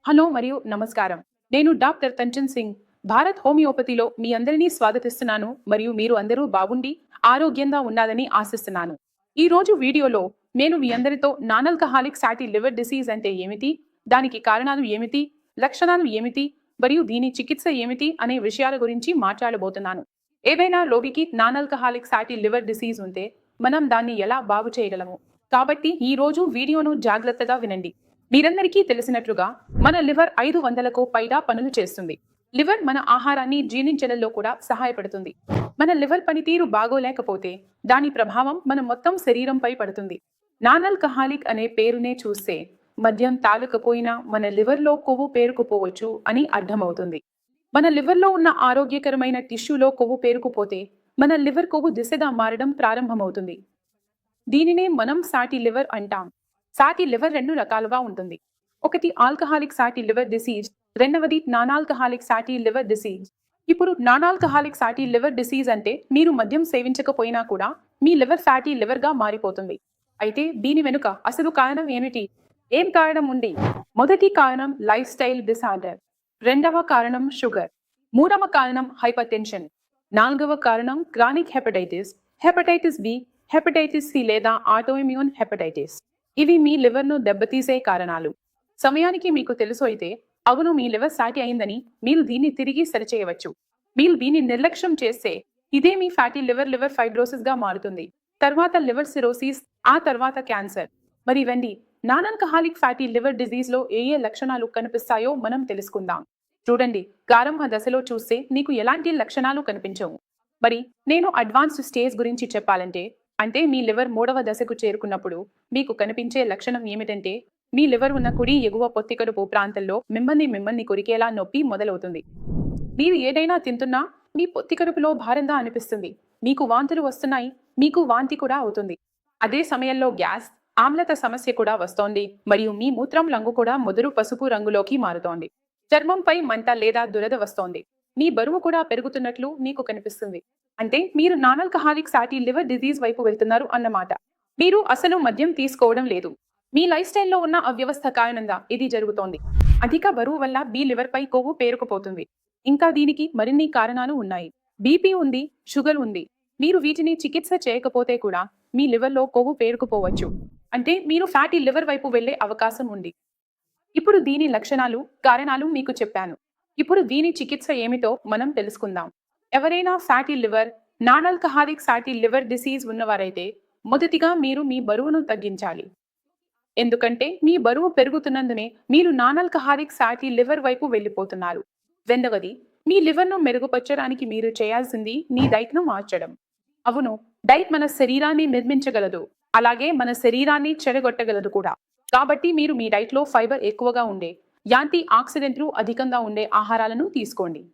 Hello మరియు నమస్కారం. నేను డాక్టర్ కంచన్ సింగ్. భారత్ హోమియోపతిలో మీ అందరినీ స్వాగతిస్తున్నాను మరియు మీరు అందరూ బాగుండి ఆరోగ్యంగా ఉన్నారని ఆశిస్తున్నాను. ఈ రోజు వీడియోలో నేను మీ అందరితో non alcoholic fatty liver disease అంటే ఏమిటి, దానికి కారణాలు ఏమిటి, లక్షణాలు ఏమిటి మరియు దీని చికిత్స ఏమిటి అనే విషయాల గురించి మాట్లాడబోతున్నాను. ఏదైనా రోగికి non alcoholic fatty liver disease ఉంటే మనం దాన్ని ఎలా బాగు చేయగలము? కాబట్టి ఈ రోజు వీడియోను జాగ్రత్తగా వినండి. మీరందరికీ తెలిసినట్లుగా మన లివర్ 500కు పైగా పనులు చేస్తుంది. లివర్ మన ఆహారాన్ని జీర్ణించడంలో కూడా సహాయపడుతుంది. మన లివర్ పనితీరు బాగోలేకపోతే దాని ప్రభావం మన మొత్తం శరీరంపై పడుతుంది. నాన్ ఆల్కహాలిక్ అనే పేరునే చూస్తే మద్యం తాగకపోయినా మన లివర్లో కొవ్వు పేరుకుపోవచ్చు అని అర్థమవుతుంది. మన లివర్లో ఉన్న ఆరోగ్యకరమైన టిష్యూలో కొవ్వు పేరుకుపోతే మన లివర్ కొవ్వు దిశగా మారడం ప్రారంభమవుతుంది. దీనినే మనం ఫ్యాటీ లివర్ అంటాం. ఫ్యాటీ లివర్ రెండు రకాలుగా ఉంటుంది. ఒకటి ఆల్కహాలిక్ ఫ్యాటీ లివర్ డిసీజ్, రెండవది non alcoholic fatty liver disease. ఇప్పుడు non alcoholic fatty liver disease అంటే మీరు మద్యం సేవించకపోయినా కూడా మీ లివర్ ఫ్యాటీ లివర్గా మారిపోతుంది. అయితే దీని వెనుక అసలు కారణం ఏమిటి? ఏం కారణం ఉంది? మొదటి కారణం లైఫ్ స్టైల్ డిసార్డర్, రెండవ కారణం షుగర్, మూడవ కారణం హైపర్ టెన్షన్, నాలుగవ కారణం chronic hepatitis, hepatitis B, hepatitis C లేదా ఆటోఇమ్యూన్ హెపటైటిస్. ఇవి మీ లివర్ను దెబ్బతీసే కారణాలు. సమయానికి మీకు తెలుసు అయితే అవును మీ లివర్ ఫ్యాటీ అయిందని మీరు దీన్ని తిరిగి సరిచేయవచ్చు. మీరు దీన్ని నిర్లక్ష్యం చేస్తే ఇదే మీ ఫ్యాటీ లివర్ ఫైబ్రోసిస్ గా మారుతుంది. తర్వాత లివర్ సిరోసిస్, ఆ తర్వాత క్యాన్సర్. మరి ఇవండి non alcoholic fatty liver disease లో ఏ లక్షణాలు కనిపిస్తాయో మనం తెలుసుకుందాం. చూడండి, ప్రారంభ దశలో చూస్తే నీకు ఎలాంటి లక్షణాలు కనిపించవు. మరి నేను అడ్వాన్స్డ్ స్టేజ్ గురించి చెప్పాలంటే అంటే మీ లివర్ 3వ దశకు చేరుకున్నప్పుడు మీకు కనిపించే లక్షణం ఏమిటంటే మీ లివర్ ఉన్న కుడి ఎగువ పొత్తికడుపు ప్రాంతంలో మిమ్మల్ని కొరికేలా నొప్పి మొదలవుతుంది. మీరు ఏదైనా తింటున్నా మీ పొత్తికడుపులో భారంగా అనిపిస్తుంది. మీకు వాంతులు వస్తున్నాయి, మీకు వాంతి కూడా అవుతుంది. అదే సమయంలో గ్యాస్, ఆమ్లత సమస్య కూడా వస్తోంది మరియు మీ మూత్రం రంగు కూడా ముదురు పసుపు రంగులోకి మారుతోంది. చర్మంపై మంట లేదా దురద వస్తోంది. మీ బరువు కూడా పెరుగుతున్నట్లు మీకు కనిపిస్తుంది. అంటే మీరు non alcoholic fatty liver disease వైపు వెళ్తున్నారు అన్నమాట. మీరు అసలు మద్యం తీసుకోవడం లేదు. మీ లైఫ్ స్టైల్లో ఉన్న అవ్యవస్థ కారణంగా ఇది జరుగుతోంది. అధిక బరువు వల్ల బి లివర్ పై కొవ్వు పేరుకుపోతుంది. ఇంకా దీనికి మరిన్ని కారణాలు ఉన్నాయి. బీపీ ఉంది, షుగర్ ఉంది. మీరు వీటిని చికిత్స చేయకపోతే కూడా మీ లివర్లో కొవ్వు పేరుకుపోవచ్చు. అంటే మీరు ఫ్యాటీ లివర్ వైపు వెళ్లే అవకాశం ఉంది. ఇప్పుడు దీని లక్షణాలు, కారణాలు మీకు చెప్పాను. ఇప్పుడు దీని చికిత్స ఏమిటో మనం తెలుసుకుందాం. ఎవరైనా fatty liver, non alcoholic fatty liver disease ఉన్నవారైతే మొదటిగా మీరు మీ బరువును తగ్గించాలి. ఎందుకంటే మీ బరువు పెరుగుతున్నందునే మీరు నాన్ ఆల్కహాలిక్ ఫ్యాటీ లివర్ వైపు వెళ్ళిపోతున్నారు. రెండవది, మీ లివర్ను మెరుగుపరచడానికి మీరు చేయాల్సింది మీ డైట్ను మార్చడం. అవును, డైట్ మన శరీరాన్ని నిర్మించగలదు, అలాగే మన శరీరాన్ని చెడగొట్టగలదు కూడా. కాబట్టి మీరు మీ డైట్లో ఫైబర్ ఎక్కువగా ఉండే, యాంటీ ఆక్సిడెంట్లు అధికంగా ఉండే ఆహారాలను తీసుకోండి.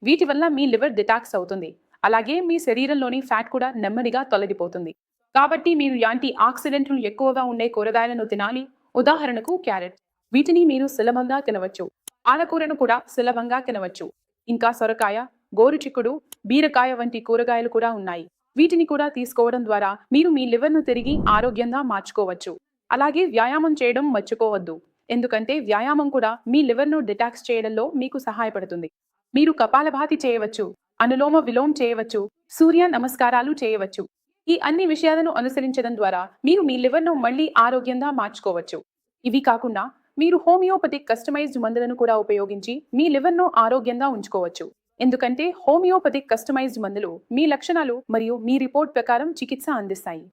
వీటి వల్ల మీ లివర్ డిటాక్స్ అవుతుంది, అలాగే మీ శరీరంలోని ఫ్యాట్ కూడా నెమ్మదిగా తొలగిపోతుంది. కాబట్టి మీరు యాంటీ ఆక్సిడెంట్లు ఎక్కువగా ఉండే కూరగాయలను తినాలి. ఉదాహరణకు క్యారెట్, వీటిని మీరు సులభంగా తినవచ్చు. పాలకూరను కూడా సులభంగా తినవచ్చు. ఇంకా సొరకాయ, గోరుచిక్కుడు, బీరకాయ వంటి కూరగాయలు కూడా ఉన్నాయి. వీటిని కూడా తీసుకోవడం ద్వారా మీరు మీ లివర్ను తిరిగి ఆరోగ్యంగా మార్చుకోవచ్చు. అలాగే వ్యాయామం చేయడం మర్చిపోవద్దు, ఎందుకంటే వ్యాయామం కూడా మీ లివర్ను డిటాక్స్ చేయడంలో మీకు సహాయపడుతుంది. మీరు కపాలభాతి చేయవచ్చు, అనులోమ విలోమ చేయవచ్చు, సూర్య నమస్కారాలు చేయవచ్చు. ఈ అన్ని విషయాలను అనుసరించడం ద్వారా మీరు మీ లివర్ను మళ్ళీ ఆరోగ్యంగా మార్చుకోవచ్చు. ఇవి కాకుండా మీరు హోమియోపతిక్ కస్టమైజ్డ్ మందులను కూడా ఉపయోగించి మీ లివర్ను ఆరోగ్యంగా ఉంచుకోవచ్చు. ఎందుకంటే హోమియోపతిక్ కస్టమైజ్డ్ మందులు మీ లక్షణాలు మరియు మీ రిపోర్ట్ ప్రకారం చికిత్స అందిస్తాయి.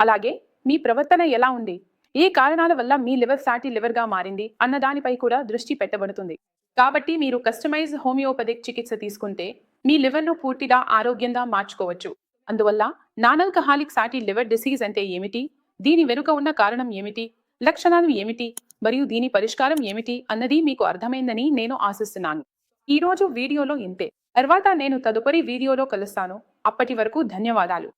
అలాగే మీ ప్రవర్తన ఎలా ఉంది, ఏ కారణాల వల్ల మీ లివర్ ఫ్యాటీ లివర్గా మారింది అన్న దానిపై కూడా దృష్టి పెట్టబడుతుంది. కాబట్టి మీరు కస్టమైజ్డ్ హోమియోపతిక్ చికిత్స తీసుకుంటే మీ లివర్ను పూర్తిగా ఆరోగ్యంగా మార్చుకోవచ్చు. అందువల్ల non alcoholic fatty liver disease అంటే ఏమిటి, దీని వెనుక ఉన్న కారణం ఏమిటి, లక్షణాలు ఏమిటి మరియు దీని పరిష్కారం ఏమిటి అన్నది మీకు అర్థమైందని నేను ఆశిస్తున్నాను. ఈ రోజు వీడియోలో ఇంతే. తర్వాత నేను తదుపరి వీడియోలో కలుస్తాను. అప్పటి వరకు ధన్యవాదాలు.